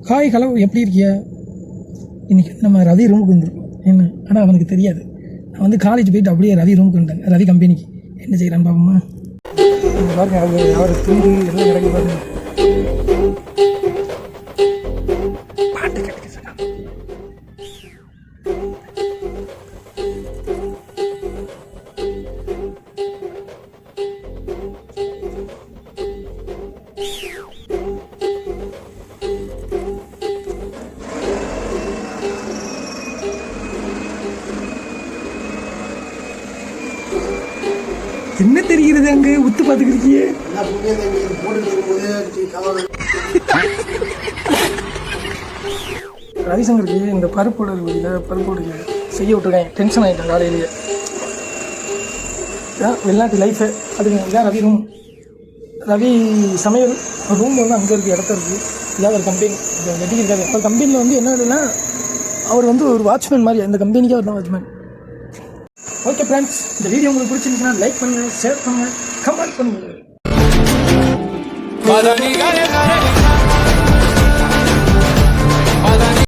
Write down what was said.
Hi hello எப்படி இருக்கிய? இன்றைக்கி நம்ம ரவி ரூமுக்கு வந்துருக்கோம் என்ன, ஆனால் அவனுக்கு தெரியாது. நான் வந்து காலேஜ் போயிட்டு அப்படியே ரவி ரூமுக்கு வந்துட்டேன். ரவி கம்பெனிக்கு என்ன செய்கிறான்னு பாப்போமா? பாருங்க, அவர் துண்டு எல்லாம் கிடக்கு பாருங்க. பாட்டு கிடைக்க சொன்னாங்க. என்ன தெரிகிறது அங்கே உத்து பார்த்துக்கிறியே? ரவிசங்கருக்கு இந்த பருப்போட செய்ய விட்டுருக்கேன். டென்ஷன் ஆகிட்டேன் காலையிலேயே. வெளிநாட்டு லைஃபு அதுங்க. இதான் ரவி ரூம். ரவி சமையல் ரூம் வந்து அங்கே இருக்குது, இடத்த இருக்குது. இதாவது ஒரு கம்பெனி வெட்டிக்கிருக்காரு. அவர் கம்பெனியில் வந்து என்ன இல்லைன்னா அவர் வந்து ஒரு வாட்ச்மேன் மாதிரி. அந்த கம்பெனிக்கே அவர் தான் வாட்ச்மேன். ஓகே ஃப்ரெண்ட்ஸ், இந்த வீடியோ உங்களுக்கு பிடிச்சிருந்துச்சுன்னா லைக் பண்ணுங்கள், ஷேர் பண்ணுங்கள், கமெண்ட் பண்ணுங்கள்.